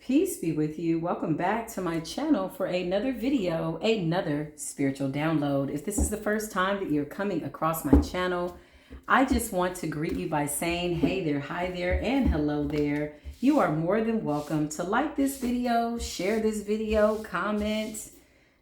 Peace be with you. Welcome back to my channel for another video, another spiritual download. If this is the first time that you're coming across my channel, I just want to greet you by saying, hey there, hi there, and hello there. You are more than welcome to like this video, share this video, comment,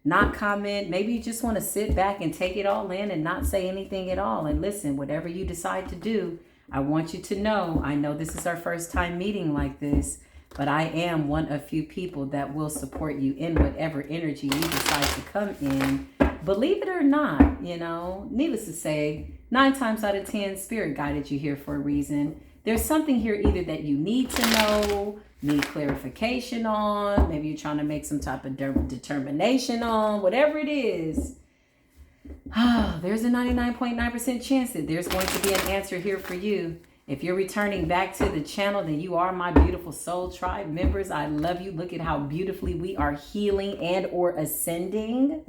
not comment. Maybe you just want to sit back and take it all in and not say anything at all. And listen, whatever you decide to do, I want you to know, I know this is our first time meeting like this, but I am one of few people that will support you in whatever energy you decide to come in. Believe it or not, needless to say, 9 times out of 10, Spirit guided you here for a reason. There's something here either that you need to know, need clarification on, maybe you're trying to make some type of determination on, whatever it is. There's a 99.9% chance that there's going to be an answer here for you. If you're returning back to the channel, then you are my beautiful soul tribe members. I love you. Look at how beautifully we are healing and or ascending.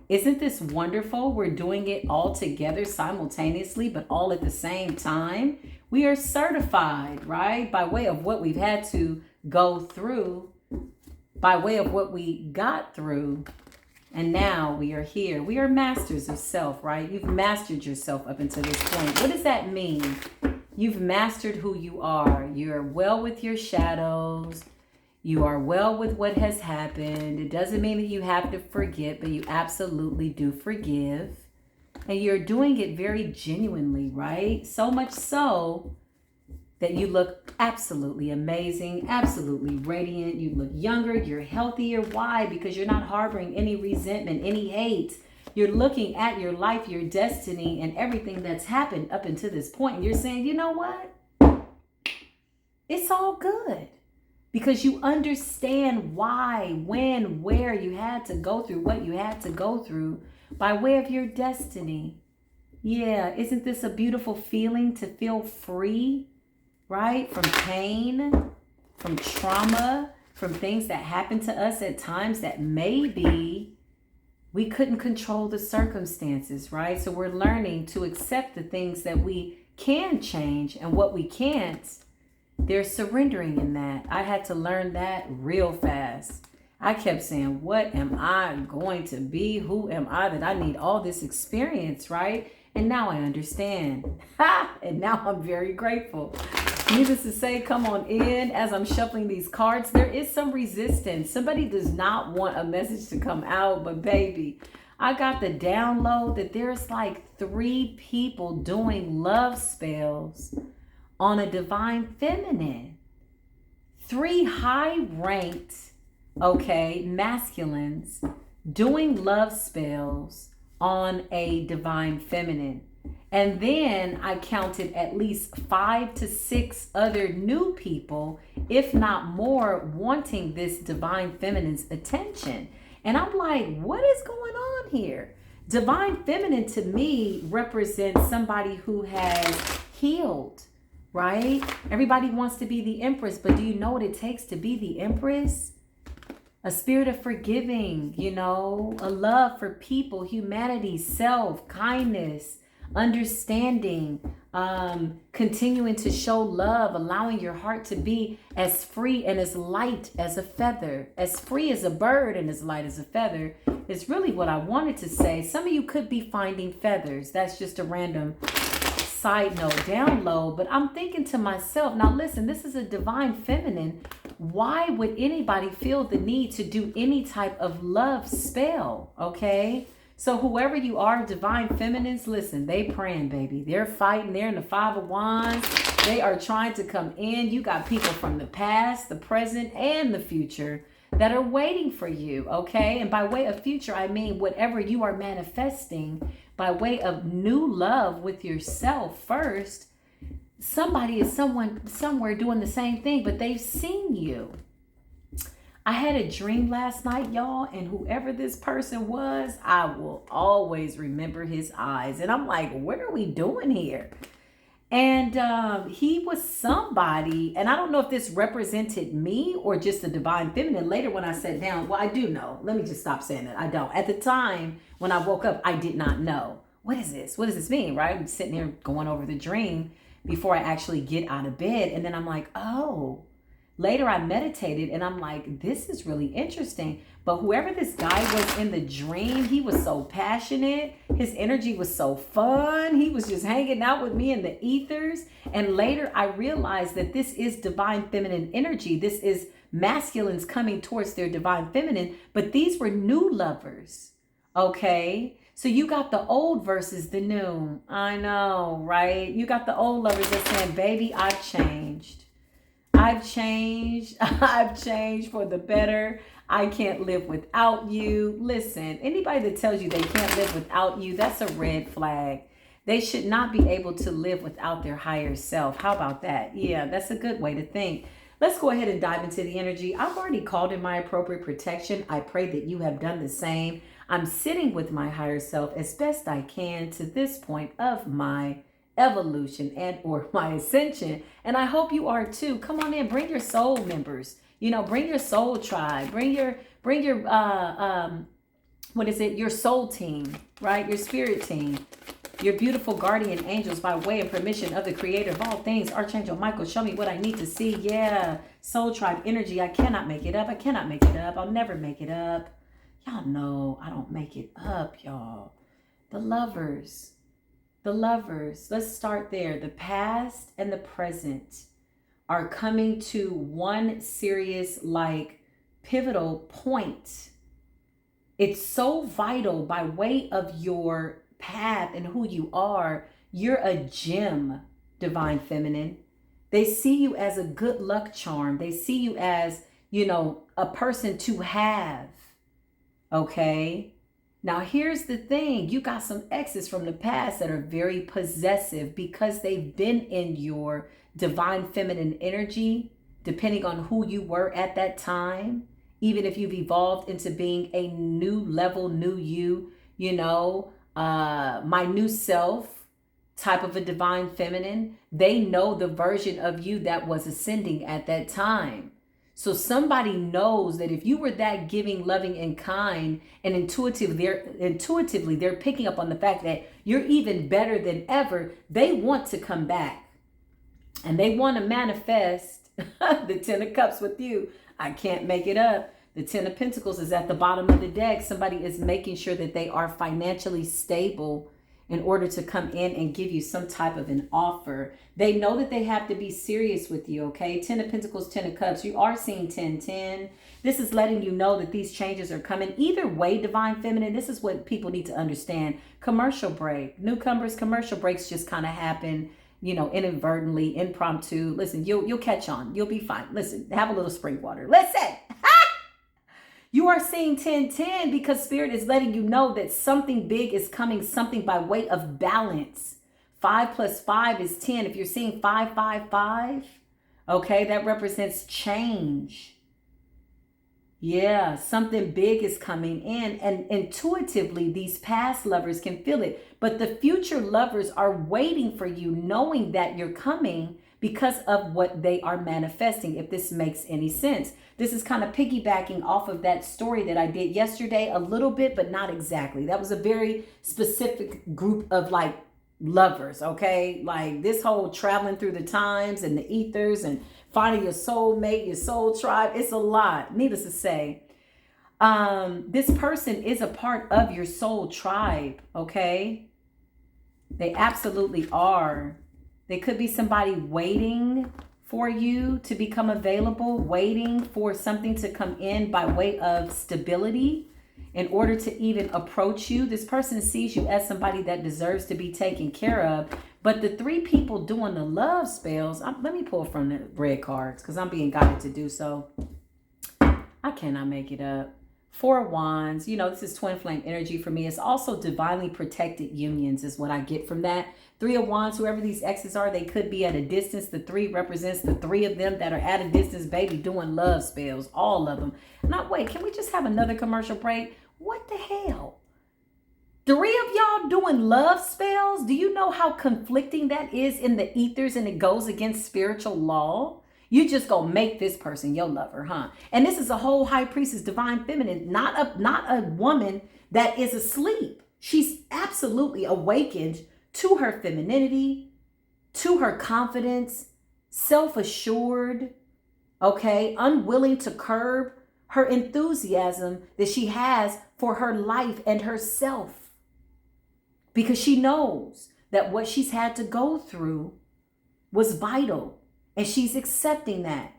Isn't this wonderful? We're doing it all together simultaneously, but all at the same time. We are certified, right? By way of what we've had to go through, by way of what we got through. And now we are here. We are masters of self, right? You've mastered yourself up until this point. What does that mean? You've mastered who you are. You're well with your shadows. You are well with what has happened. It doesn't mean that you have to forget, but you absolutely do forgive. And you're doing it very genuinely, right? So much so that you look absolutely amazing, absolutely radiant. You look younger, you're healthier. Why? Because you're not harboring any resentment, any hate. You're looking at your life, your destiny, and everything that's happened up until this point. And you're saying, you know what? It's all good. Because you understand why, when, where you had to go through what you had to go through by way of your destiny. Yeah, isn't this a beautiful feeling to feel free, right? From pain, from trauma, from things that happen to us at times that maybe we couldn't control the circumstances, right? So we're learning to accept the things that we can change, and what we can't, there's surrendering in that. I had to learn that real fast. I kept saying, what am I going to be? Who am I that I need all this experience, right? And now I understand. And now I'm very grateful. Needless to say, come on in. As I'm shuffling these cards, there is some resistance. Somebody does not want a message to come out, but baby, I got the download that there's like 3 people doing love spells on a divine feminine. 3 high-ranked, masculines doing love spells on a divine feminine. And then I counted at least 5 to 6 other new people, if not more, wanting this divine feminine's attention. And I'm like, what is going on here? Divine feminine to me represents somebody who has healed, right? Everybody wants to be the empress, but do you know what it takes to be the empress? A spirit of forgiving, a love for people, humanity, self, kindness, understanding, continuing to show love, allowing your heart to be as free and as light as a feather, as free as a bird and as light as a feather is really what I wanted to say. Some of you could be finding feathers. That's just a random side note, download. But I'm thinking to myself, now listen, this is a divine feminine. Why would anybody feel the need to do any type of love spell? Okay. So whoever you are, divine feminines, listen, they praying, baby. They're fighting. They're in the 5 of Wands. They are trying to come in. You got people from the past, the present, and the future that are waiting for you, okay? And by way of future, I mean whatever you are manifesting by way of new love with yourself first. Somebody is somewhere doing the same thing, but they've seen you. I had a dream last night, y'all, and whoever this person was, I will always remember his eyes. And I'm like, what are we doing here? And he was somebody, and I don't know if this represented me or just the divine feminine. Later when I sat down, well, I do know. Let me just stop saying that. I don't. At the time when I woke up, I did not know. What is this? What does this mean, right? I'm sitting there going over the dream before I actually get out of bed. And then I'm like, oh, Later, I meditated and I'm like, this is really interesting. But whoever this guy was in the dream, he was so passionate. His energy was so fun. He was just hanging out with me in the ethers. And later, I realized that this is divine feminine energy. This is masculines coming towards their divine feminine. But these were new lovers. Okay. So you got the old versus the new. I know, right? You got the old lovers that saying, baby, I've changed. I've changed. I've changed for the better. I can't live without you. Listen, anybody that tells you they can't live without you, that's a red flag. They should not be able to live without their higher self. How about that? Yeah, that's a good way to think. Let's go ahead and dive into the energy. I've already called in my appropriate protection. I pray that you have done the same. I'm sitting with my higher self as best I can to this point of my evolution and or my ascension, and I hope you are too. Come on in, bring your soul members, bring your soul tribe, bring your what is it, your soul team, right? Your spirit team, your beautiful guardian angels by way and permission of the creator of all things, Archangel Michael. Show me what I need to see. Yeah, soul tribe energy. I cannot make it up. I cannot make it up. I'll never make it up. Y'all know I don't make it up, y'all. The lovers. The lovers, let's start there. The past and the present are coming to one serious, pivotal point. It's so vital by way of your path and who you are. You're a gem, divine feminine. They see you as a good luck charm. They see you as, a person to have. Okay? Now, here's the thing. You got some exes from the past that are very possessive because they've been in your divine feminine energy, depending on who you were at that time. Even if you've evolved into being a new level, new you, my new self type of a divine feminine, they know the version of you that was ascending at that time. So somebody knows that if you were that giving, loving, and kind, and intuitively they're picking up on the fact that you're even better than ever, they want to come back. And they want to manifest the 10 of Cups with you. I can't make it up. The 10 of Pentacles is at the bottom of the deck. Somebody is making sure that they are financially stable in order to come in and give you some type of an offer. They know that they have to be serious with you, okay? 10 of Pentacles, 10 of Cups. You are seeing 10-10. This is letting you know that these changes are coming. Either way, divine feminine, this is what people need to understand. Commercial break. Newcomers, commercial breaks just kind of happen, inadvertently, impromptu. Listen, you'll catch on. You'll be fine. Listen, have a little spring water. Listen. You are seeing 10-10 because Spirit is letting you know that something big is coming, something by way of balance. 5 plus 5 is 10. If you're seeing 5-5-5, okay, that represents change. Yeah, something big is coming in, and intuitively these past lovers can feel it. But the future lovers are waiting for you, knowing that you're coming because of what they are manifesting, if this makes any sense. This is kind of piggybacking off of that story that I did yesterday a little bit, but not exactly. That was a very specific group of lovers, okay? Like this whole traveling through the times and the ethers and finding your soulmate, your soul tribe. It's a lot, needless to say. This person is a part of your soul tribe, okay? They absolutely are. They could be somebody waiting for you to become available, waiting for something to come in by way of stability in order to even approach you. This person sees you as somebody that deserves to be taken care of. But the 3 people doing the love spells, let me pull from the red cards because I'm being guided to do so. I cannot make it up. 4 of Wands, this is twin flame energy for me. It's also divinely protected unions is what I get from that. 3 of Wands, whoever these exes are, they could be at a distance. The 3 represents the 3 of them that are at a distance, baby, doing love spells, all of them. Now, wait, can we just have another commercial break? What the hell? 3 of y'all doing love spells? Do you know how conflicting that is in the ethers and it goes against spiritual law? You just gonna make this person your lover, huh? And this is a whole high priestess, divine feminine, not a woman that is asleep. She's absolutely awakened to her femininity, to her confidence, self-assured, Okay, unwilling to curb her enthusiasm that she has for her life and herself, because she knows that what she's had to go through was vital, and she's accepting that.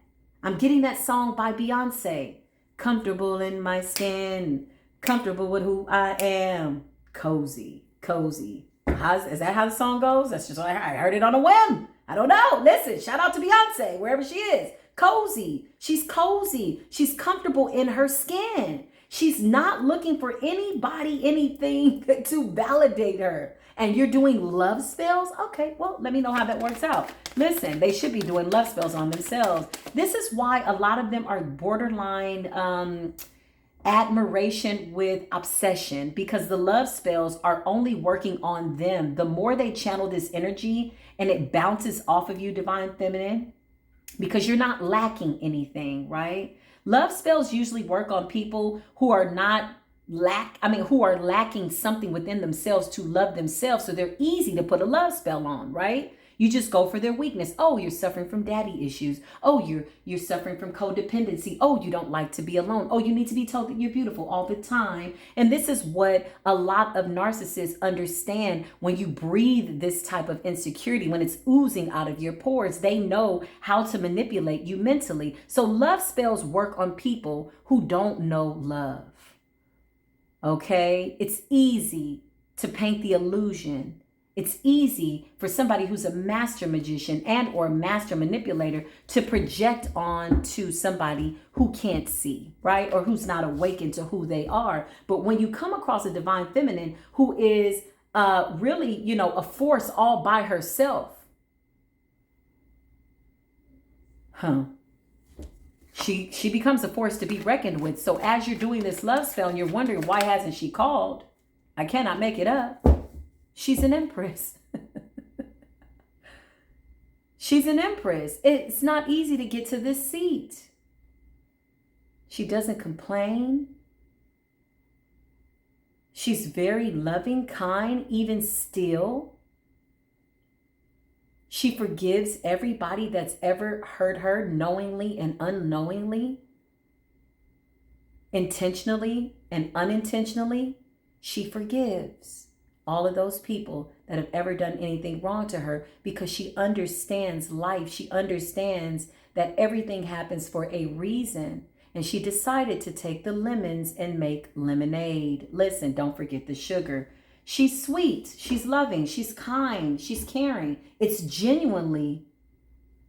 I'm getting that song by Beyonce, comfortable in my skin, comfortable with who I am, cozy, cozy. Is that how the song goes? That's just, I heard it on a whim. I don't know. Listen, shout out to Beyonce, wherever she is. Cozy. She's cozy. She's comfortable in her skin. She's not looking for anybody, anything to validate her. And you're doing love spells? Okay, well, let me know how that works out. Listen, they should be doing love spells on themselves. This is why a lot of them are borderline admiration with obsession, because the love spells are only working on them. The more they channel this energy and it bounces off of you, divine feminine, because you're not lacking anything, right? Love spells usually work on people who are not who are lacking something within themselves to love themselves. So they're easy to put a love spell on, right? You just go for their weakness. Oh, you're suffering from daddy issues. Oh, you're suffering from codependency. Oh, you don't like to be alone. Oh, you need to be told that you're beautiful all the time. And this is what a lot of narcissists understand. When you breathe this type of insecurity, when it's oozing out of your pores, they know how to manipulate you mentally. So love spells work on people who don't know love. Okay? It's easy to paint the illusion. It's easy for somebody who's a master magician and or master manipulator to project on to somebody who can't see, right? Or who's not awakened to who they are. But when you come across a divine feminine who is really, a force all by herself, she becomes a force to be reckoned with. So as you're doing this love spell and you're wondering, why hasn't she called? I cannot make it up. She's an empress. She's an empress. It's not easy to get to this seat. She doesn't complain. She's very loving, kind, even still. She forgives everybody that's ever hurt her, knowingly and unknowingly, intentionally and unintentionally. She forgives all of those people that have ever done anything wrong to her, because she understands life. She understands that everything happens for a reason. And she decided to take the lemons and make lemonade. Listen, don't forget the sugar. She's sweet. She's loving. She's kind. She's caring. It's genuinely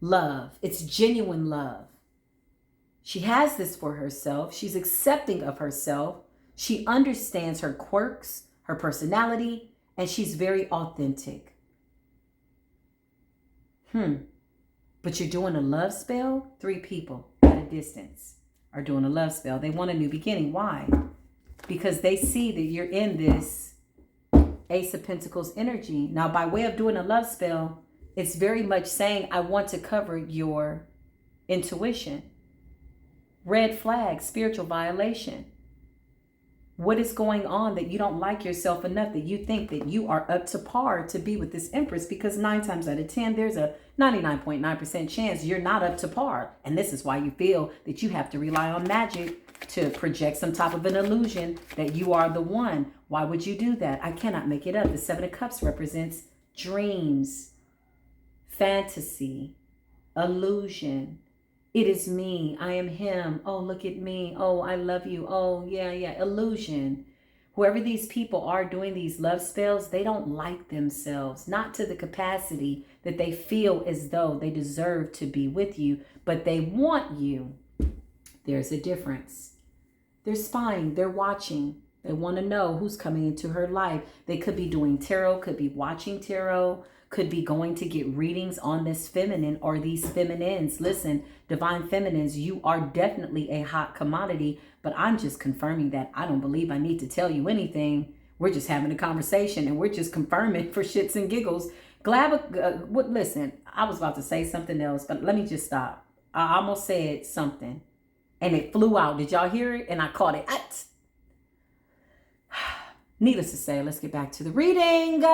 love. It's genuine love. She has this for herself. She's accepting of herself. She understands her quirks, her personality, and she's very authentic. But you're doing a love spell? 3 people at a distance are doing a love spell. They want a new beginning. Why? Because they see that you're in this Ace of Pentacles energy. Now, by way of doing a love spell, it's very much saying, I want to cover your intuition. Red flag, spiritual violation. What is going on that you don't like yourself enough that you think that you are up to par to be with this empress? Because 9 times out of 10, there's a 99.9% chance you're not up to par. And this is why you feel that you have to rely on magic to project some type of an illusion that you are the one. Why would you do that? I cannot make it up. The 7 of Cups represents dreams, fantasy, illusion. It is me. I am him. Oh, look at me. Oh, I love you. Oh, yeah. Illusion. Whoever these people are doing these love spells, they don't like themselves. Not to the capacity that they feel as though they deserve to be with you, but they want you. There's a difference. They're spying. They're watching. They want to know who's coming into her life. They could be doing tarot, could be watching tarot, could be going to get readings on this feminine or these feminines. Listen, divine feminines, you are definitely a hot commodity, but I'm just confirming that. I don't believe I need to tell you anything. We're just having a conversation and we're just confirming for shits and giggles. Listen, I was about to say something else, but let me just stop. I almost said something and it flew out. Did y'all hear it? And I caught it. Needless to say, let's get back to the reading.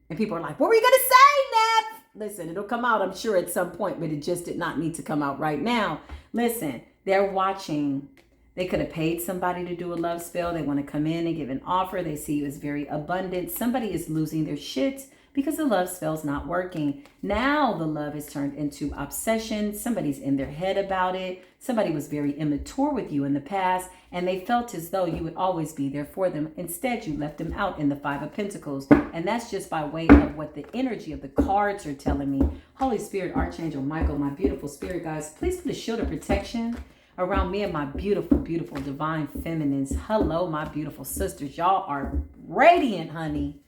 And people are like, what were you going to say, Nep? Listen, it'll come out, I'm sure, at some point, but it just did not need to come out right now. Listen, they're watching. They could have paid somebody to do a love spell. They want to come in and give an offer. They see you as very abundant. Somebody is losing their shit because the love spell's not working. Now the love is turned into obsession. Somebody's in their head about it. Somebody was very immature with you in the past, and they felt as though you would always be there for them. Instead, you left them out in the Five of Pentacles. And that's just by way of what the energy of the cards are telling me. Holy Spirit, Archangel Michael, my beautiful spirit guys, please put a shield of protection around me and my beautiful, beautiful divine feminines. Hello, my beautiful sisters. Y'all are radiant, honey.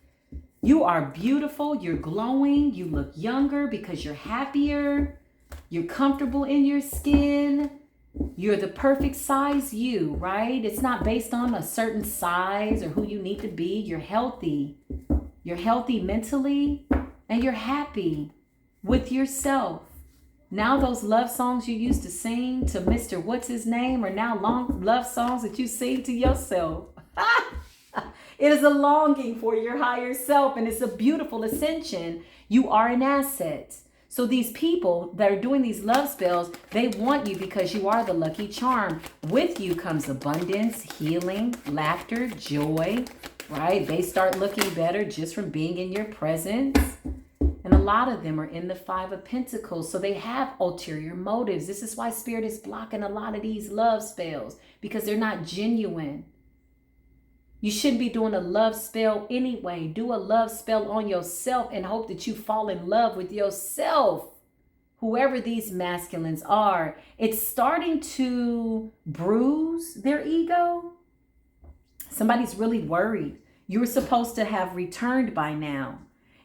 You are beautiful. You're glowing. You look younger because you're happier. You're comfortable in your skin. You're the perfect size you, right? It's not based on a certain size or who you need to be. You're healthy. You're healthy mentally, and you're happy with yourself. Now those love songs you used to sing to Mr. What's his name are now long love songs that you sing to yourself. It is a longing for your higher self, and it's a beautiful ascension. You are an asset. So these people that are doing these love spells, they want you because you are the lucky charm. With you comes abundance, healing, laughter, joy, right? They start looking better just from being in your presence. And a lot of them are in the Five of Pentacles. So they have ulterior motives. This is why Spirit is blocking a lot of these love spells, because they're not genuine. You shouldn't be doing a love spell anyway. Do a love spell on yourself and hope that you fall in love with yourself. Whoever these masculines are, it's starting to bruise their ego. Somebody's really worried. You were supposed to have returned by now.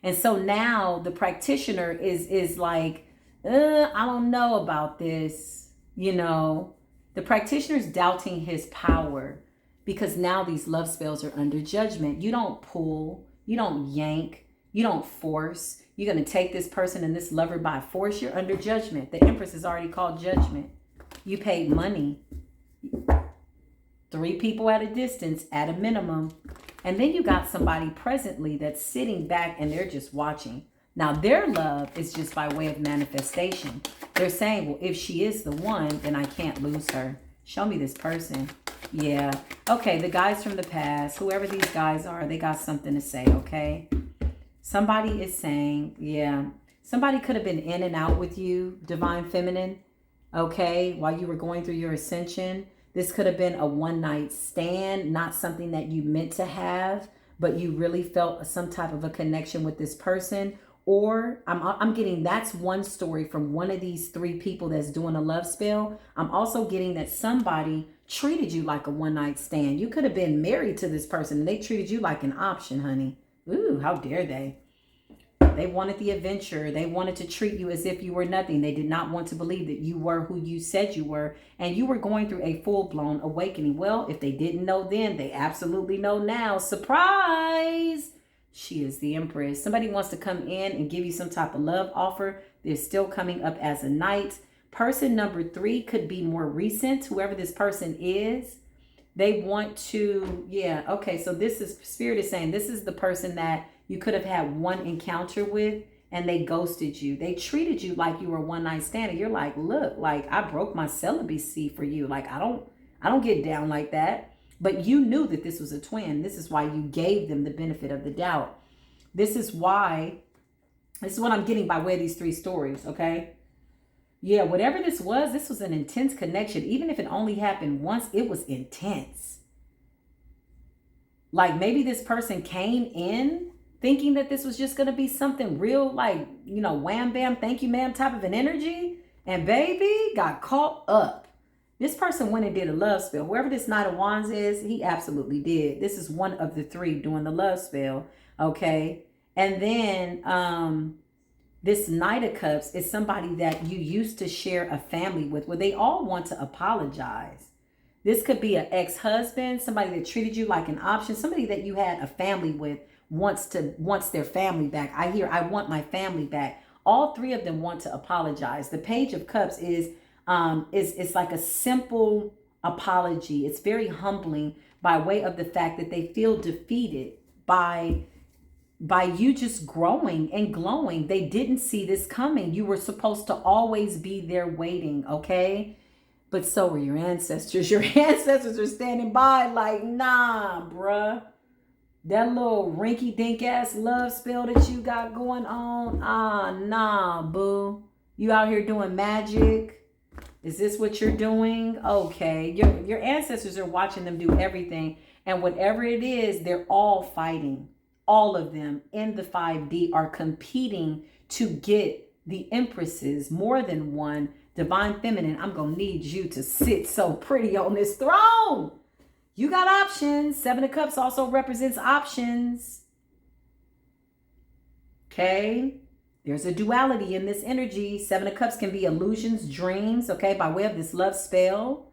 And so now the practitioner is like, I don't know about this. You know, the practitioner's doubting his power because now these love spells are under judgment. You don't pull, you don't yank, you don't force. You're going to take this person and this lover by force. You're under judgment. The Empress is already called judgment. You paid money. 3 people at a distance at a minimum. And then you got somebody presently that's sitting back and they're just watching. Now their love is just by way of manifestation. They're saying, well, if she is the one, then I can't lose her. Show me this person. Yeah. Okay, the guys from the past, whoever these guys are, they got something to say, okay? Somebody is saying, yeah, somebody could have been in and out with you, divine feminine, okay, while you were going through your ascension. This could have been a one-night stand, not something that you meant to have, but you really felt some type of a connection with this person. Or I'm getting that's one story from one of these 3 people that's doing a love spell. I'm also getting that somebody treated you like a one-night stand. You could have been married to this person and they treated you like an option, honey. Ooh, how dare they? They wanted the adventure. They wanted to treat you as if you were nothing. They did not want to believe that you were who you said you were. And you were going through a full-blown awakening. Well, if they didn't know then, they absolutely know now. Surprise! She is the Empress. Somebody wants to come in and give you some type of love offer. They're still coming up as a knight. Person number 3 could be more recent. Whoever this person is, they want to, yeah, okay. So this is, Spirit is saying, this is the person that you could have had one encounter with and they ghosted you. They treated you like you were a one-night stand. And you're like, look, like I broke my celibacy for you. Like I don't get down like that. But you knew that this was a twin. This is why you gave them the benefit of the doubt. This is what I'm getting by way of these 3 stories, okay? Yeah, whatever this was an intense connection. Even if it only happened once, it was intense. Like maybe this person came in thinking that this was just going to be something real, like, you know, wham, bam, thank you, ma'am type of an energy. And baby got caught up. This person went and did a love spell. Whoever this Knight of Wands is, he absolutely did. This is one of the 3 doing the love spell. Okay. And then this Knight of Cups is somebody that you used to share a family with, where they all want to apologize. This could be an ex-husband, somebody that treated you like an option, somebody that you had a family with wants their family back. I want my family back. All 3 of them want to apologize. The Page of Cups is like a simple apology. It's very humbling by way of the fact that they feel defeated by by you just growing and glowing. They didn't see this coming. You were supposed to always be there waiting, okay? But so were your ancestors. Your ancestors are standing by like, nah, bruh. That little rinky-dink ass love spell that you got going on, nah, boo. You out here doing magic? Is this what you're doing? Okay. Your ancestors are watching them do everything. And whatever it is, they're all fighting. All of them in the 5D are competing to get the empresses, more than one, divine feminine. I'm going to need you to sit so pretty on this throne. You got options. 7 of Cups also represents options. Okay. There's a duality in this energy. 7 of Cups can be illusions, dreams, okay, by way of this love spell.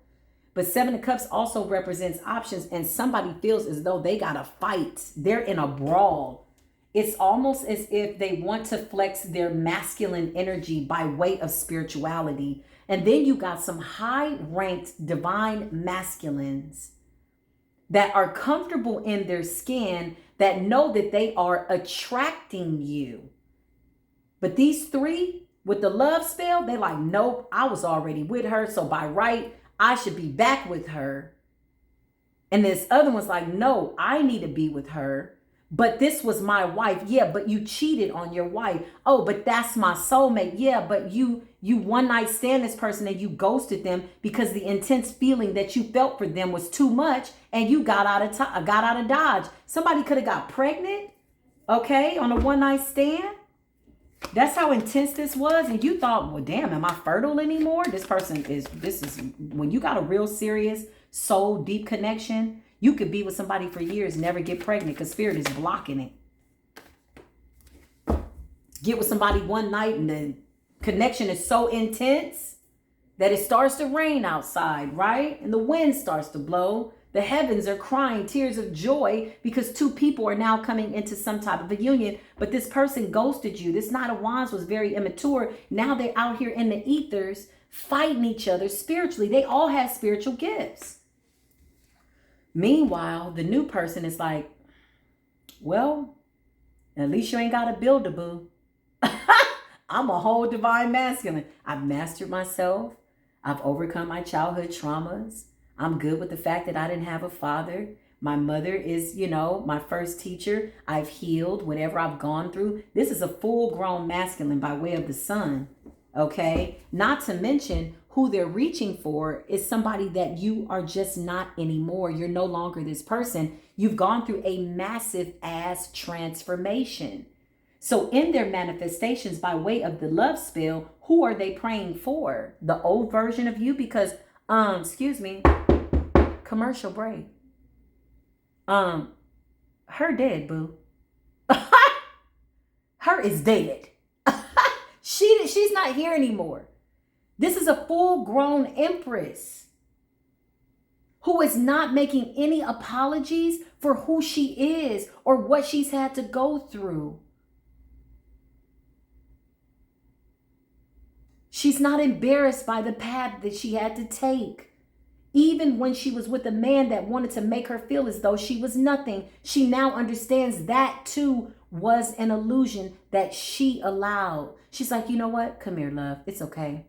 But 7 of Cups also represents options, and somebody feels as though they got to fight. They're in a brawl. It's almost as if they want to flex their masculine energy by way of spirituality. And then you got some high-ranked divine masculines that are comfortable in their skin, that know that they are attracting you. But these 3 with the love spell, they like, nope, I was already with her, so by right, I should be back with her. And this other one's like, no, I need to be with her. But this was my wife. Yeah, but you cheated on your wife. Oh, but that's my soulmate. Yeah, but you one night stand this person and you ghosted them because the intense feeling that you felt for them was too much, and you got out of Dodge. Somebody could have got pregnant, okay, on a one night stand. That's how intense this was. And you thought, well, damn, am I fertile anymore? This is when you got a real serious soul deep connection. You could be with somebody for years, never get pregnant because spirit is blocking it. Get with somebody one night and the connection is so intense that it starts to rain outside, right? And the wind starts to blow. The heavens are crying tears of joy because 2 people are now coming into some type of a union. But this person ghosted you. This Knight of Wands was very immature. Now they're out here in the ethers fighting each other spiritually. They all have spiritual gifts. Meanwhile, the new person is like, well, at least you ain't got to build a boo. I'm a whole divine masculine. I've mastered myself. I've overcome my childhood traumas. I'm good with the fact that I didn't have a father. My mother is, my first teacher. I've healed whatever I've gone through. This is a full-grown masculine by way of the sun, okay? Not to mention who they're reaching for is somebody that you are just not anymore. You're no longer this person. You've gone through a massive ass transformation. So in their manifestations by way of the love spell, who are they praying for? The old version of you? Because, commercial break. Her dead, boo. Her is dead. She's not here anymore. This is a full-grown empress who is not making any apologies for who she is or what she's had to go through. She's not embarrassed by the path that she had to take. Even when she was with a man that wanted to make her feel as though she was nothing, she now understands that too was an illusion that she allowed. She's like, you know what? Come here, love. It's okay.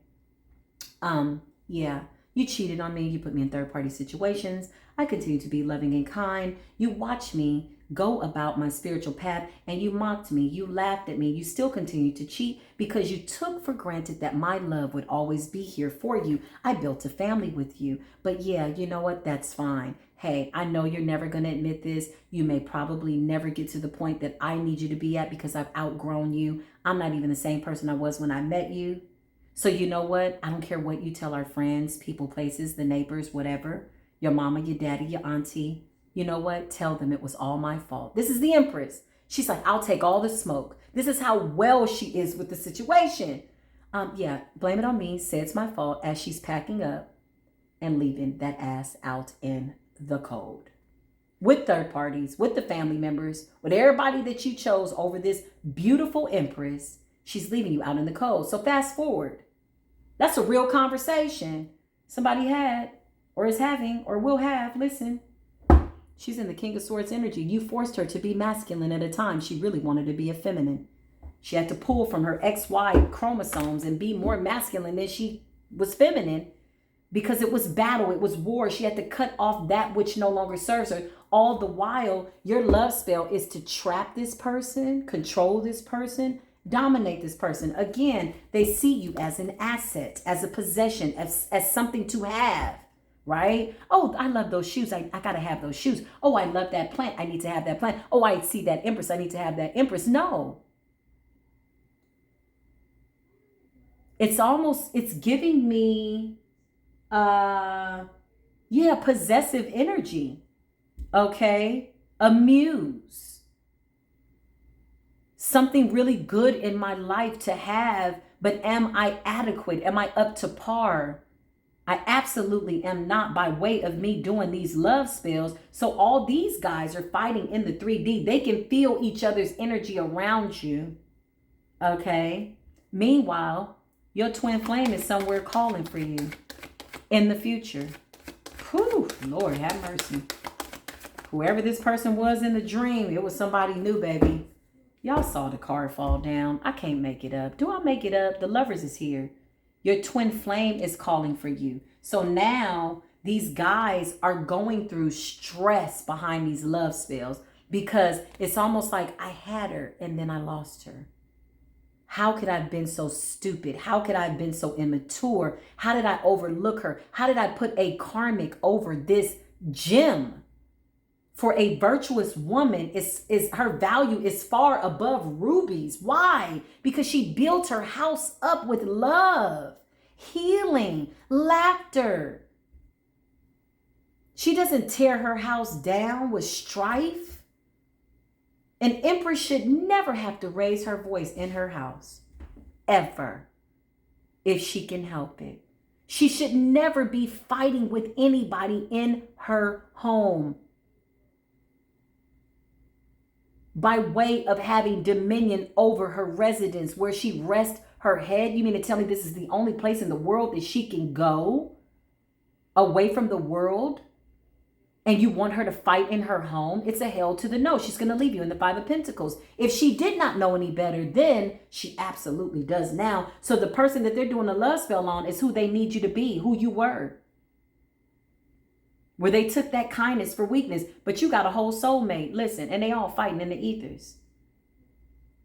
Yeah, you cheated on me. You put me in third-party situations. I continue to be loving and kind. You watched me go about my spiritual path and you mocked me. You laughed at me. You still continue to cheat because you took for granted that my love would always be here for you. I built a family with you. But yeah, you know what? That's fine. Hey, I know you're never going to admit this. You may probably never get to the point that I need you to be at because I've outgrown you. I'm not even the same person I was when I met you. So you know what? I don't care what you tell our friends, people, places, the neighbors, whatever. Your mama, your daddy, your auntie. You know what? Tell them it was all my fault. This is the Empress. She's like, I'll take all the smoke. This is how well she is with the situation. Yeah, blame it on me. Say it's my fault as she's packing up and leaving that ass out in the cold. With third parties, with the family members, with everybody that you chose over this beautiful Empress, she's leaving you out in the cold. So fast forward. That's a real conversation somebody had or is having or will have. Listen. She's in the King of Swords energy. You forced her to be masculine at a time she really wanted to be a feminine. She had to pull from her XY chromosomes and be more masculine than she was feminine, because it was battle, it was war. She had to cut off that which no longer serves her. All the while, your love spell is to trap this person, control this person, dominate this person. Again, they see you as an asset, as a possession, as something to have, right? Oh, I love those shoes. I got to have those shoes. Oh, I love that plant. I need to have that plant. Oh, I see that empress. I need to have that empress. No. It's giving me, possessive energy. Okay. A muse. Something really good in my life to have, but am I adequate? Am I up to par? I absolutely am not, by way of me doing these love spells. So all these guys are fighting in the 3D. They can feel each other's energy around you. Okay. Meanwhile, your twin flame is somewhere calling for you in the future. Whew, Lord have mercy. Whoever this person was in the dream, it was somebody new, baby. Y'all saw the card fall down. I can't make it up. Do I make it up? The Lovers is here. Your twin flame is calling for you. So now these guys are going through stress behind these love spells, because it's almost like I had her and then I lost her. How could I have been so stupid? How could I have been so immature? How did I overlook her? How did I put a karmic over this gem? For a virtuous woman, is her value is far above rubies. Why? Because she built her house up with love, healing, laughter. She doesn't tear her house down with strife. An empress should never have to raise her voice in her house, ever, if she can help it. She should never be fighting with anybody in her home by way of having dominion over her residence where she rests her head. You mean to tell me this is the only place in the world that she can go away from the world? And you want her to fight in her home? It's a hell to the no. She's going to leave you in the Five of Pentacles. If she did not know any better then, she absolutely does now. So the person that they're doing a love spell on is who they need you to be, who you were. Where they took that kindness for weakness, but you got a whole soulmate. Listen, and they all fighting in the ethers.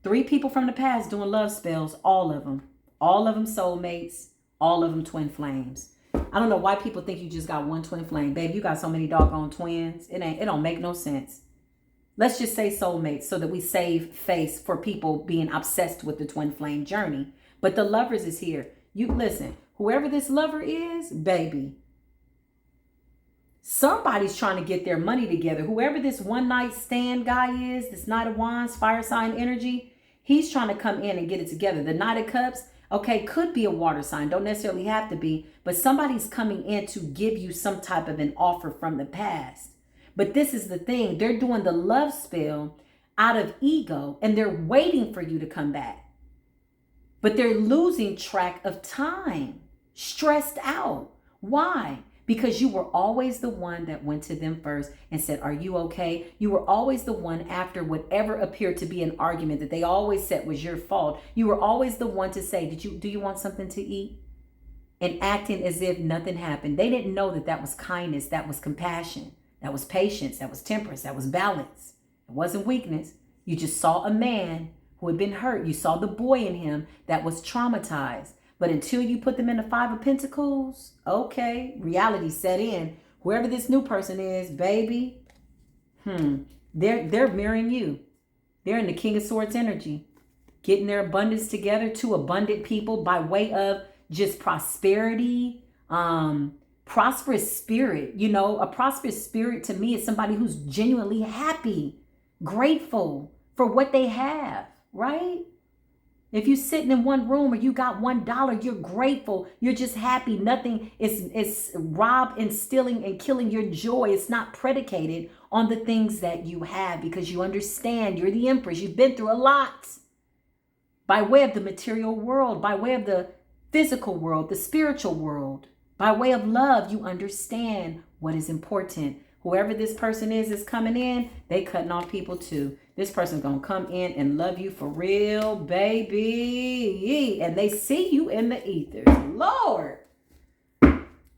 3 people from the past doing love spells, all of them. All of them soulmates, all of them twin flames. I don't know why people think you just got one twin flame. Babe, you got so many doggone twins. It don't make no sense. Let's just say soulmates so that we save face for people being obsessed with the twin flame journey. But the Lovers is here. You listen, whoever this lover is, baby, somebody's trying to get their money together. Whoever this one night stand guy is, this Knight of Wands, fire sign energy, he's trying to come in and get it together. The Knight of Cups, okay, could be a water sign. Don't necessarily have to be. But somebody's coming in to give you some type of an offer from the past. But this is the thing. They're doing the love spell out of ego. And they're waiting for you to come back. But they're losing track of time. Stressed out. Why? Because you were always the one that went to them first and said, are you okay? You were always the one after whatever appeared to be an argument that they always said was your fault. You were always the one to say, do you want something to eat? And acting as if nothing happened. They didn't know that that was kindness. That was compassion. That was patience. That was temperance. That was balance. It wasn't weakness. You just saw a man who had been hurt. You saw the boy in him that was traumatized. But until you put them in the Five of Pentacles, okay, reality set in. Whoever this new person is, baby, they're mirroring you. They're in the King of Swords energy, getting their abundance together, 2 abundant people by way of just prosperity, prosperous spirit. You know, a prosperous spirit to me is somebody who's genuinely happy, grateful for what they have, right? If you're sitting in one room or you got $1, you're grateful. You're just happy. Nothing is robbing and stealing and killing your joy. It's not predicated on the things that you have because you understand you're the empress. You've been through a lot by way of the material world, by way of the physical world, the spiritual world. By way of love, you understand what is important. Whoever this person is coming in, they cutting off people too. This person's going to come in and love you for real, baby. And they see you in the ethers. Lord.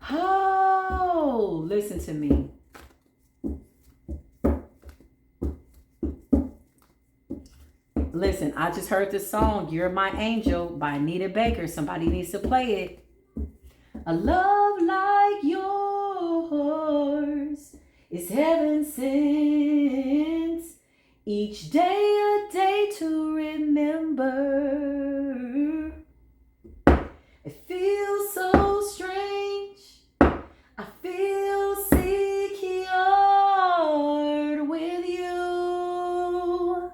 Oh, listen to me. Listen, I just heard the song, You're My Angel by Anita Baker. Somebody needs to play it. A love like yours is heaven sent. Each day a day to remember. It feels so strange. I feel secure with you.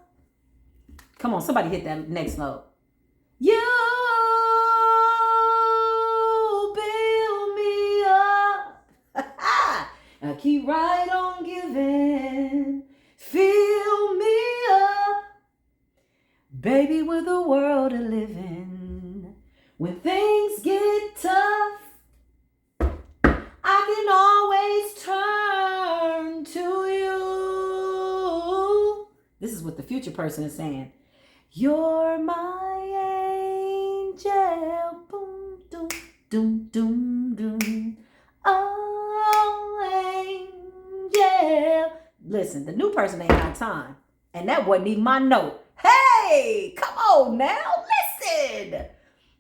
Come on, somebody hit that next note. You build me up. I keep right on giving. Fill me up. Baby, with the world a living. When things get tough, I can always turn to you. This is what the future person is saying. You're my angel. Boom, doom, doom, doom, doom. Oh, angel. Listen, the new person ain't got time. And that wasn't even my note. Hey, come on now. Listen.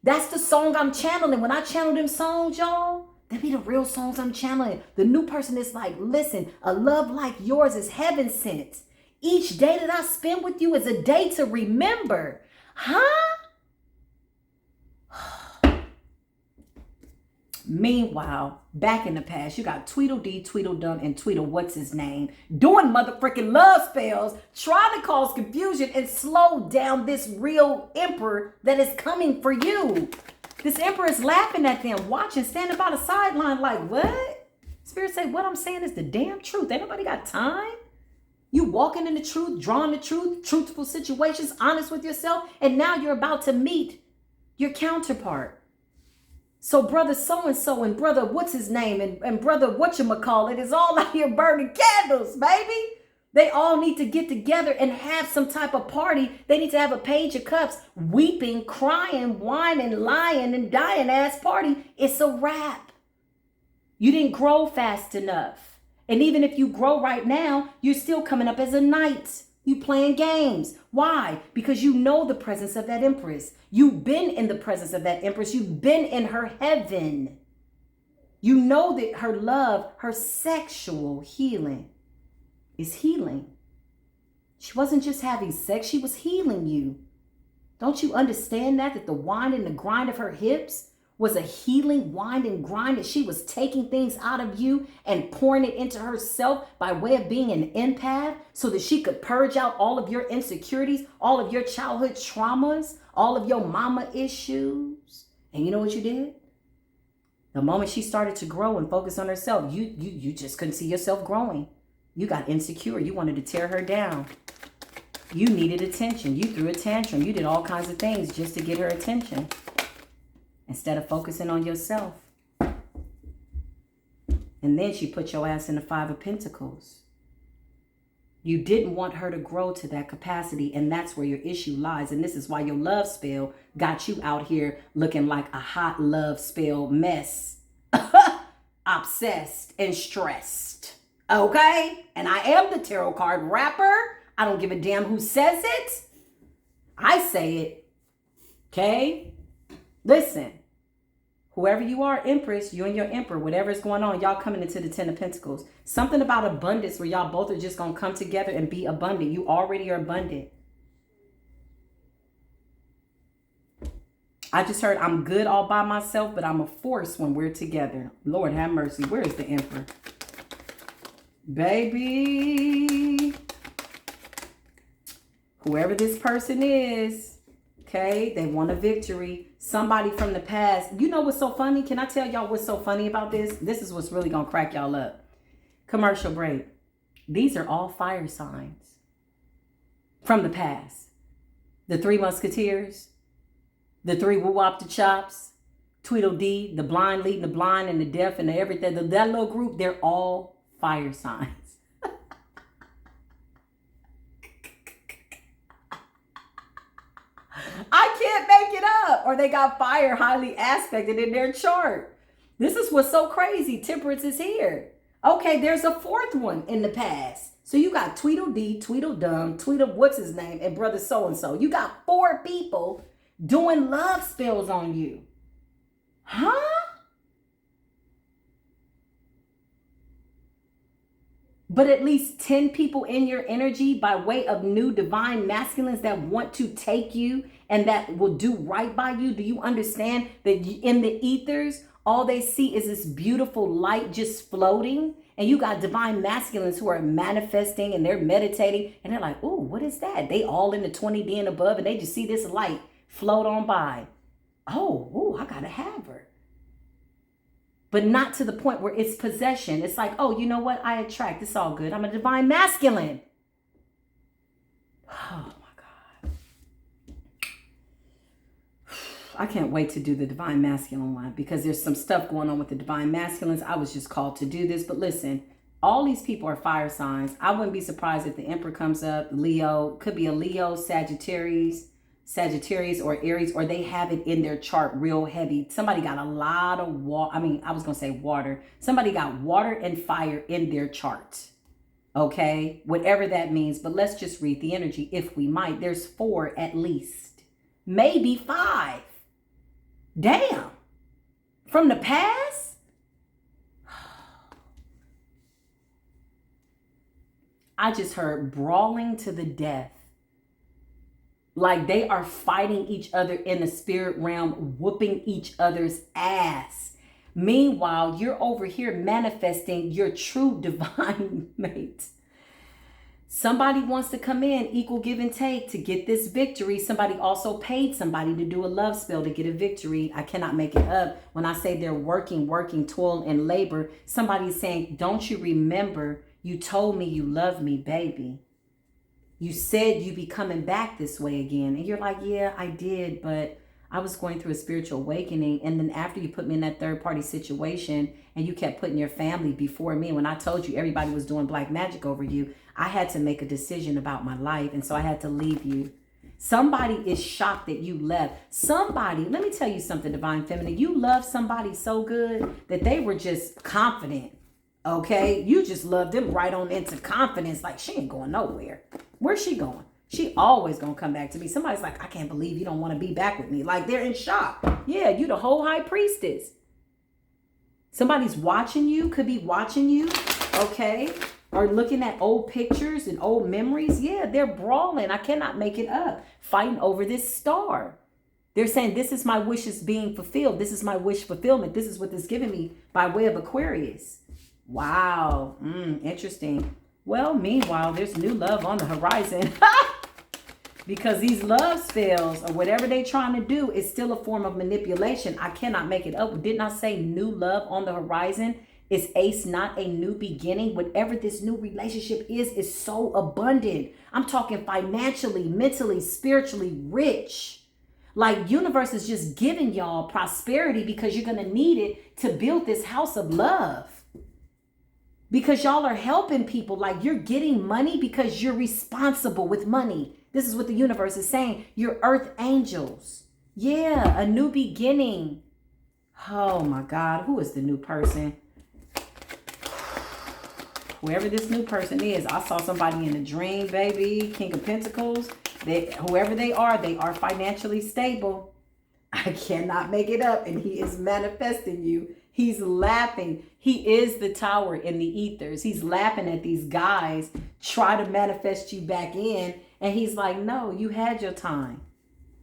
That's the song I'm channeling. When I channel them songs, y'all, they be the real songs I'm channeling. The new person is like, listen, a love like yours is heaven sent. Each day that I spend with you is a day to remember. Huh? Meanwhile, back in the past, you got Tweedledee, Tweedledum, and Tweedle what's his name doing motherfucking love spells, trying to cause confusion and slow down this real emperor that is coming for you. This emperor is laughing at them, watching, standing by the sideline like, what? Spirit say, what I'm saying is the damn truth. Ain't nobody got time. You walking in the truth, drawing the truth, truthful situations, honest with yourself, and now you're about to meet your counterpart. So brother so-and-so and brother what's his name and brother whatchamacallit is all out here burning candles, baby. They all need to get together and have some type of party. They need to have a page of cups, weeping, crying, whining, lying, and dying ass party. It's a wrap. You didn't grow fast enough. And even if you grow right now, you're still coming up as a knight. You playing games. Why? Because you know the presence of that empress. You've been in the presence of that empress. You've been in her heaven. You know that her love, her sexual healing is healing. She wasn't just having sex. She was healing you. Don't you understand that? That the whine and the grind of her hips was a healing wind and grind, that she was taking things out of you and pouring it into herself by way of being an empath so that she could purge out all of your insecurities, all of your childhood traumas, all of your mama issues. And you know what you did? The moment she started to grow and focus on herself, you just couldn't see yourself growing. You got insecure. You wanted to tear her down. You needed attention. You threw a tantrum. You did all kinds of things just to get her attention, instead of focusing on yourself. And then she put your ass in the 5 of Pentacles. You didn't want her to grow to that capacity, and that's where your issue lies. And this is why your love spell got you out here looking like a hot love spell mess. Obsessed and stressed. Okay? And I am the tarot card rapper. I don't give a damn who says it. I say it. Okay? Listen. Whoever you are, Empress, you and your Emperor, whatever is going on, y'all coming into the 10 of Pentacles. Something about abundance where y'all both are just going to come together and be abundant. You already are abundant. I just heard I'm good all by myself, but I'm a force when we're together. Lord have mercy. Where is the Emperor? Baby. Whoever this person is, okay, they want a victory. Somebody from the past. You know what's so funny? Can I tell y'all what's so funny about this? This is what's really going to crack y'all up. Commercial break. These are all fire signs from the past. The 3 Musketeers, the 3 woo-wop the chops, Tweedledee, the blind leading the blind and the deaf and the everything. That little group, they're all fire signs. can't make it up. Or they got fire highly aspected in their chart. This is what's so crazy. Temperance is here. Okay, there's a fourth one in the past. So you got Tweedledee, Tweedledum, Tweedle what's his name, and brother so-and-so. You got 4 people doing love spells on you. Huh? But at least 10 people in your energy by way of new divine masculines that want to take you and that will do right by you. Do you understand that in the ethers, all they see is this beautiful light just floating? And you got divine masculines who are manifesting and they're meditating and they're like, ooh, what is that? They all in the 20D and above and they just see this light float on by. Oh, ooh, I gotta have her. But not to the point where it's possession. It's like, oh, you know what? I attract. It's all good. I'm a divine masculine. Oh my God. I can't wait to do the divine masculine one because there's some stuff going on with the divine masculines. I was just called to do this. But listen, all these people are fire signs. I wouldn't be surprised if the Emperor comes up. Leo, could be a Leo, Sagittarius or Aries, or they have it in their chart real heavy. Somebody got a lot of water. I was going to say water. Somebody got water and fire in their chart. Okay, whatever that means. But let's just read the energy if we might. There's 4 at least, maybe 5. Damn. From the past? I just heard brawling to the death. Like they are fighting each other in the spirit realm, whooping each other's ass. Meanwhile, you're over here manifesting your true divine mate. Somebody wants to come in, equal give and take to get this victory. Somebody also paid somebody to do a love spell to get a victory. I cannot make it up. When I say they're working, toil and labor, somebody's saying, don't you remember you told me you love me, baby? You said you'd be coming back this way again. And you're like, yeah, I did, but I was going through a spiritual awakening. And then after you put me in that third party situation and you kept putting your family before me, when I told you everybody was doing black magic over you, I had to make a decision about my life. And so I had to leave you. Somebody is shocked that you left. Somebody, let me tell you something, Divine Feminine. You love somebody so good that they were just confident. Okay, you just love them right on into confidence. Like she ain't going nowhere. Where's she going? She always gonna come back to me. Somebody's like, I can't believe you don't want to be back with me. Like they're in shock. Yeah, you the whole high priestess. Somebody's watching you, could be watching you, okay? Or looking at old pictures and old memories. Yeah, they're brawling. I cannot make it up. Fighting over this star. They're saying, this is my wishes being fulfilled. This is my wish fulfillment. This is what this giving me by way of Aquarius. Wow. Interesting. Well, meanwhile, there's new love on the horizon. Because these love spells or whatever they're trying to do is still a form of manipulation. I cannot make it up. Didn't I say new love on the horizon? Is ace not a new beginning? Whatever this new relationship is so abundant. I'm talking financially, mentally, spiritually rich. Like universe is just giving y'all prosperity because you're going to need it to build this house of love. Because y'all are helping people, like you're getting money because you're responsible with money. This is what the universe is saying. You're earth angels. Yeah, a new beginning. Oh my God, who is the new person? Whoever this new person is, I saw somebody in a dream, baby. King of Pentacles. Whoever they are financially stable. I cannot make it up. And he is manifesting you. He's laughing. He is the tower in the ethers. He's laughing at these guys try to manifest you back in. And he's like, no, you had your time.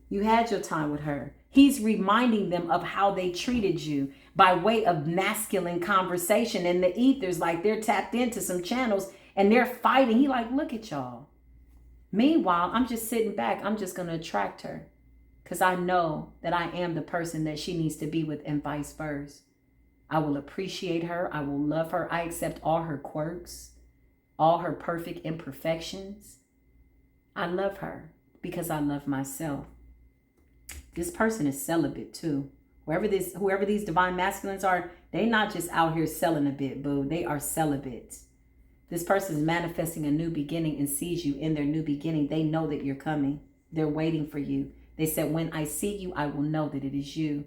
You had your time with her. He's reminding them of how they treated you by way of masculine conversation in the ethers. Like they're tapped into some channels and they're fighting. He like, look at y'all. Meanwhile, I'm just sitting back. I'm just going to attract her because I know that I am the person that she needs to be with and vice versa. I will appreciate her. I will love her. I accept all her quirks, all her perfect imperfections. I love her because I love myself. This person is celibate too. Whoever these divine masculines are, they not just out here selling a bit, boo. They are celibate. This person is manifesting a new beginning and sees you in their new beginning. They know that you're coming. They're waiting for you. They said, when I see you, I will know that it is you.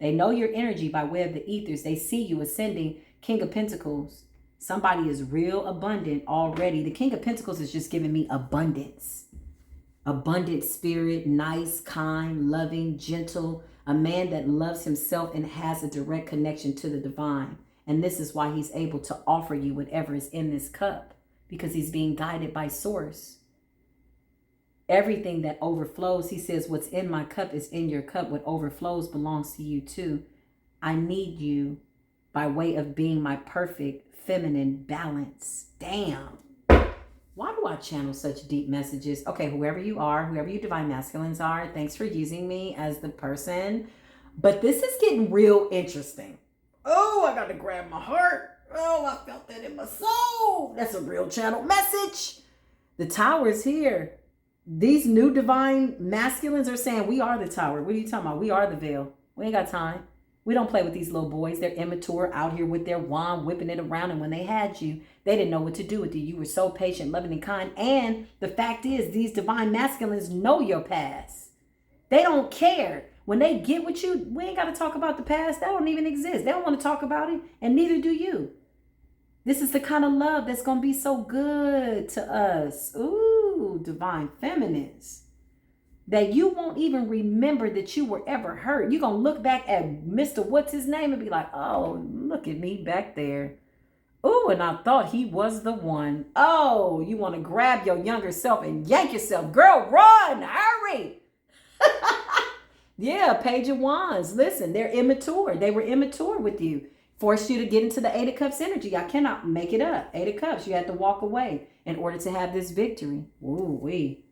They know your energy by way of the ethers. They see you ascending. King of Pentacles. Somebody is real abundant already. The King of Pentacles is just giving me abundance. Abundant spirit, nice, kind, loving, gentle. A man that loves himself and has a direct connection to the divine. And this is why he's able to offer you whatever is in this cup. Because he's being guided by source. Everything that overflows, he says, what's in my cup is in your cup. What overflows belongs to you too. I need you by way of being my perfect feminine balance. Damn. Why do I channel such deep messages? Okay, whoever you are, whoever you divine masculines are, thanks for using me as the person. But this is getting real interesting. Oh, I got to grab my heart. Oh, I felt that in my soul. That's a real channel message. The tower is here. These new divine masculines are saying, we are the tower. What are you talking about? We are the veil. We ain't got time. We don't play with these little boys. They're immature out here with their wand, whipping it around. And when they had you, they didn't know what to do with you. You were so patient, loving, and kind. And the fact is, these divine masculines know your past. They don't care. When they get with you, we ain't got to talk about the past. That don't even exist. They don't want to talk about it. And neither do you. This is the kind of love that's going to be so good to us. Ooh, divine feminines. That you won't even remember that you were ever hurt. You're going to look back at Mr. What's his name and be like, oh, look at me back there. Ooh, and I thought he was the one. Oh, you want to grab your younger self and yank yourself. Girl, run, hurry. Yeah, Page of Wands. Listen, they're immature. They were immature with you. Forced you to get into the Eight of Cups energy. I cannot make it up. Eight of Cups. You had to walk away in order to have this victory. Ooh, wee.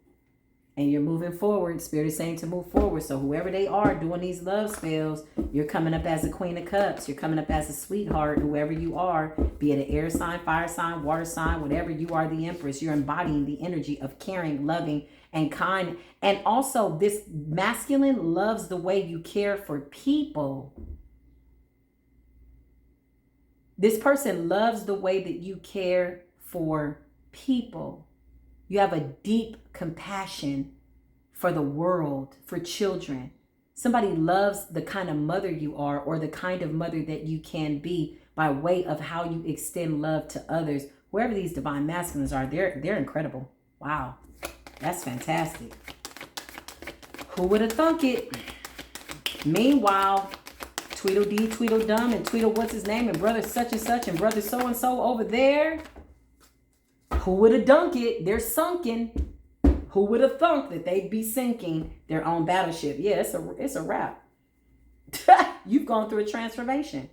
And you're moving forward. Spirit is saying to move forward. So whoever they are doing these love spells, you're coming up as a Queen of Cups. You're coming up as a sweetheart, whoever you are. Be it an air sign, fire sign, water sign, whatever. You are the Empress. You're embodying the energy of caring, loving, and kind. And also this masculine loves the way you care for people. This person loves the way that you care for people. You have a deep compassion for the world, for children. Somebody loves the kind of mother you are, or the kind of mother that you can be by way of how you extend love to others. Whoever these divine masculines are, they're incredible. Wow, that's fantastic. Who would have thunk it? Meanwhile, Tweedledee, Tweedledum, and Tweedle what's his name, and brother such and brother so-and-so over there. Who would have dunked it? They're sunken. Who would have thunk that they'd be sinking their own battleship? Yeah, it's a wrap. You've gone through a transformation.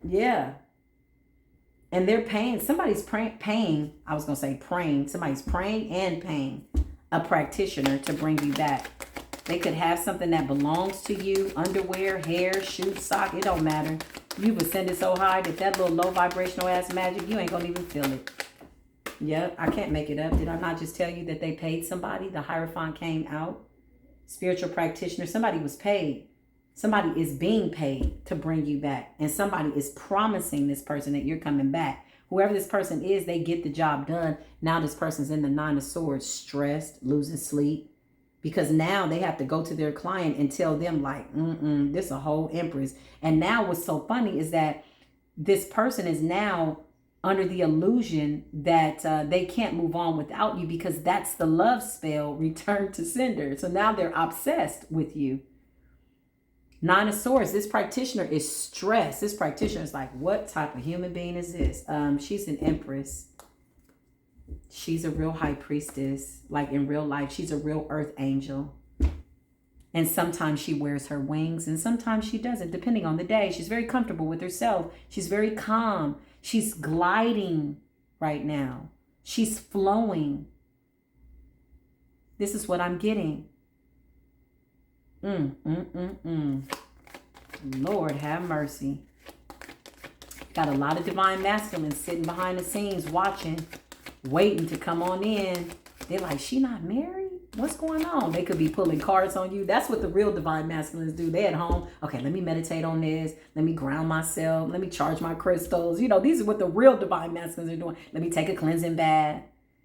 Yeah. And they're paying. Somebody's paying. I was going to say praying. Somebody's praying and paying a practitioner to bring you back. They could have something that belongs to you. Underwear, hair, shoes, sock. It don't matter. You've ascended so high that little low vibrational ass magic, you ain't going to even feel it. Yep, I can't make it up. Did I not just tell you that they paid somebody? The Hierophant came out. Spiritual practitioner. Somebody was paid. Somebody is being paid to bring you back. And somebody is promising this person that you're coming back. Whoever this person is, they get the job done. Now this person's in the Nine of Swords, stressed, losing sleep. Because now they have to go to their client and tell them like, this a whole empress. And now what's so funny is that this person is now under the illusion that they can't move on without you, because that's the love spell, return to sender. So now they're obsessed with you. Nine of Swords, this practitioner is stressed. This practitioner is like, what type of human being is this? She's an empress. She's a real high priestess. Like in real life, she's a real earth angel. And sometimes she wears her wings and sometimes she doesn't, depending on the day. She's very comfortable with herself. She's very calm. She's gliding right now. She's flowing. This is what I'm getting. Lord have mercy. Got a lot of divine masculines sitting behind the scenes watching, waiting to come on in. They're like, she not married? What's going on? They could be pulling cards on you. That's what the real divine masculines do. They at home. Okay, let me meditate on this. Let me ground myself. Let me charge my crystals. You know, these are what the real divine masculines are doing. Let me take a cleansing bath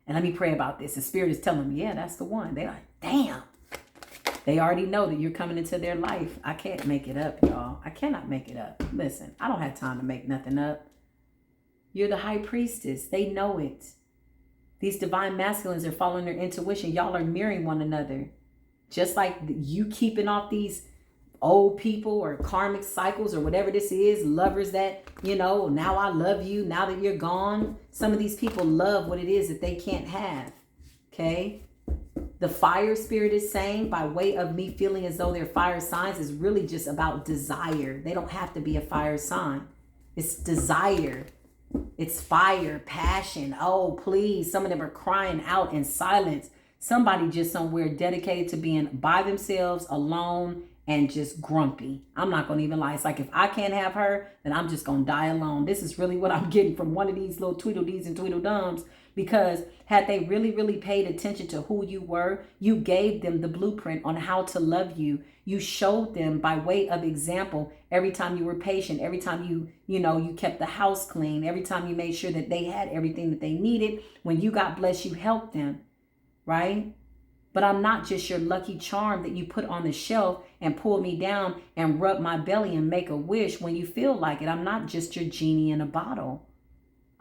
and let me pray about this. The spirit is telling me, yeah, that's the one. They're like, damn. They already know that you're coming into their life. I can't make it up, y'all. I cannot make it up. Listen, I don't have time to make nothing up. You're the high priestess. They know it. These divine masculines are following their intuition. Y'all are mirroring one another. Just like you keeping off these old people or karmic cycles or whatever this is, lovers that, now I love you, now that you're gone. Some of these people love what it is that they can't have. Okay? The fire spirit is saying, by way of me feeling as though they're fire signs, is really just about desire. They don't have to be a fire sign. It's desire. It's fire, passion. Oh, please. Some of them are crying out in silence. Somebody just somewhere dedicated to being by themselves, alone, and just grumpy. I'm not going to even lie. It's like, if I can't have her, then I'm just going to die alone. This is really what I'm getting from one of these little Tweedledees and Tweedledums. Because had they really, really paid attention to who you were, you gave them the blueprint on how to love you. You showed them by way of example every time you were patient, every time you kept the house clean, every time you made sure that they had everything that they needed. When you got blessed, you helped them, right? But I'm not just your lucky charm that you put on the shelf and pull me down and rub my belly and make a wish when you feel like it. I'm not just your genie in a bottle.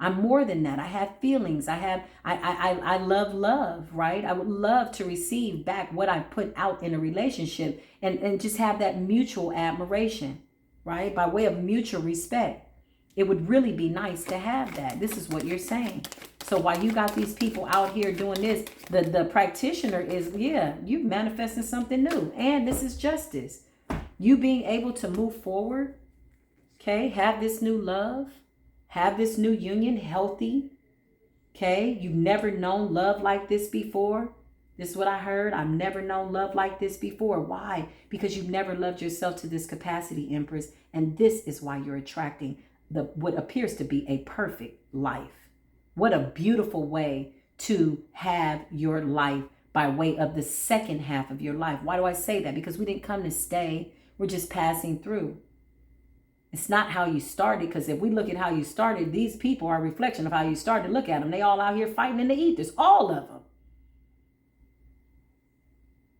I'm more than that. I have feelings. I love love, right? I would love to receive back what I put out in a relationship and just have that mutual admiration, right? By way of mutual respect. It would really be nice to have that. This is what you're saying. So while you got these people out here doing this, the practitioner is, you manifesting something new. And this is justice. You being able to move forward, okay? Have this new love. Have this new union healthy. Okay? You've never known love like this before. This is what I heard. I've never known love like this before. Why? Because you've never loved yourself to this capacity, Empress. And this is why you're attracting what appears to be a perfect life. What a beautiful way to have your life by way of the second half of your life. Why do I say that? Because we didn't come to stay. We're just passing through. It's not how you started, because if we look at how you started, these people are a reflection of how you started. Look at them. They all out here fighting in the ethers, all of them.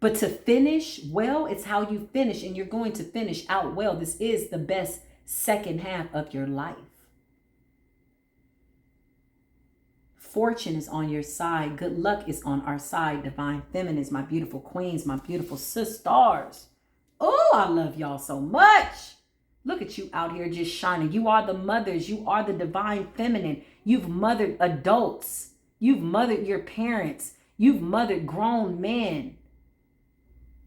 But to finish well, it's how you finish, and you're going to finish out well. This is the best second half of your life. Fortune is on your side. Good luck is on our side. Divine feminines, my beautiful queens, my beautiful sisters. Oh, I love y'all so much. Look at you out here just shining. You are the mothers. You are the divine feminine. You've mothered adults. You've mothered your parents. You've mothered grown men.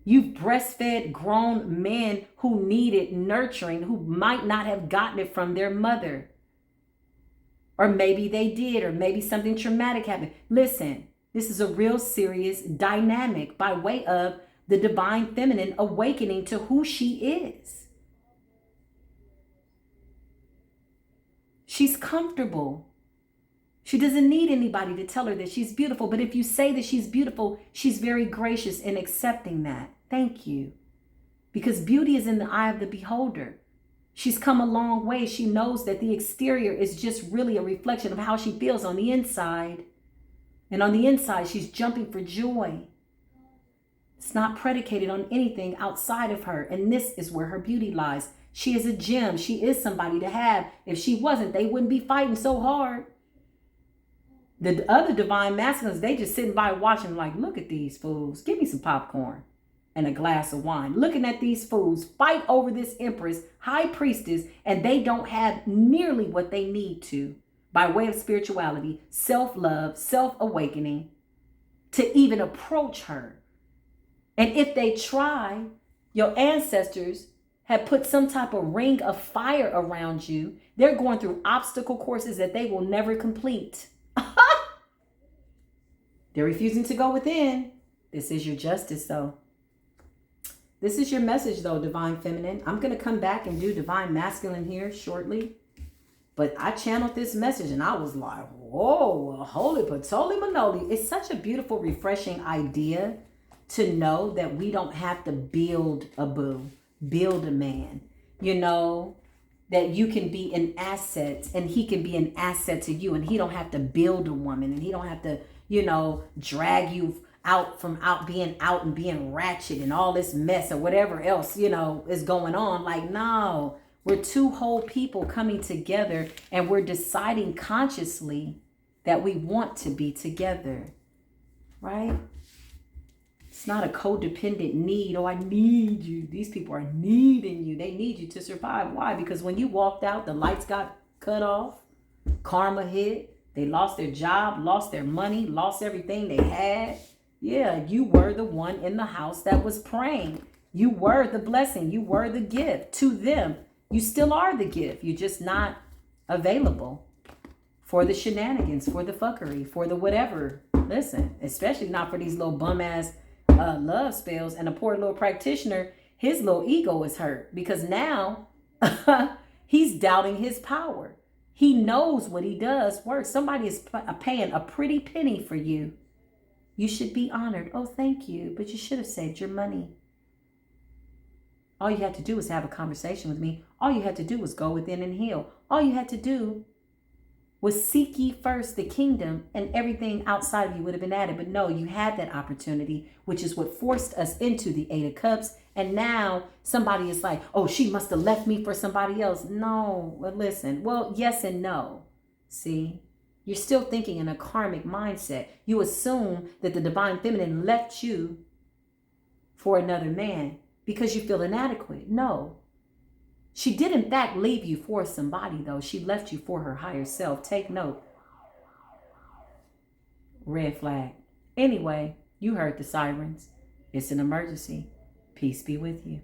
You've breastfed grown men who needed nurturing, who might not have gotten it from their mother. Or maybe they did, or maybe something traumatic happened. Listen, this is a real serious dynamic by way of the divine feminine awakening to who she is. She's comfortable. She doesn't need anybody to tell her that she's beautiful. But if you say that she's beautiful, she's very gracious in accepting that. Thank you. Because beauty is in the eye of the beholder. She's come a long way. She knows that the exterior is just really a reflection of how she feels on the inside. And on the inside, she's jumping for joy. It's not predicated on anything outside of her. And this is where her beauty lies. She is a gem. She is somebody to have. If she wasn't, they wouldn't be fighting so hard. The other divine masculines, they just sitting by watching like, look at these fools. Give me some popcorn and a glass of wine. Looking at these fools fight over this empress, high priestess, and they don't have nearly what they need to by way of spirituality, self-love, self-awakening to even approach her. And if they try, your ancestors have put some type of ring of fire around you. They're going through obstacle courses that they will never complete. They're refusing to go within. This is your justice, though. This is your message, though, divine feminine. I'm going to come back and do divine masculine here shortly. But I channeled this message and I was like, whoa, holy patoli manoli. It's such a beautiful, refreshing idea to know that we don't have to build a boo. Build a man, that you can be an asset and he can be an asset to you, and he don't have to build a woman, and he don't have to, drag you out being out and being ratchet and all this mess or whatever else, is going on. Like, no, we're two whole people coming together and we're deciding consciously that we want to be together, right? It's not a codependent need. Oh, I need you. These people are needing you. They need you to survive. Why? Because when you walked out, the lights got cut off, karma hit, they lost their job, lost their money, lost everything they had. Yeah, you were the one in the house that was praying. You were the blessing. You were the gift to them. You still are the gift. You're just not available for the shenanigans, for the fuckery, for the whatever. Listen, especially not for these little bum ass love spells. And a poor little practitioner, his little ego is hurt because now he's doubting his power. He knows what he does works. Somebody is paying a pretty penny for you. You should be honored. Oh, thank you. But you should have saved your money. All you had to do was have a conversation with me. All you had to do was go within and heal. All you had to do was seek ye first the kingdom, and everything outside of you would have been added. But no, you had that opportunity, which is what forced us into the Eight of Cups. And now somebody is like, oh, she must have left me for somebody else. No, well, listen. Well, yes and no. See, you're still thinking in a karmic mindset. You assume that the divine feminine left you for another man because you feel inadequate. No. She did in fact leave you for somebody, though. She left you for her higher self. Take note. Red flag. Anyway, you heard the sirens. It's an emergency. Peace be with you.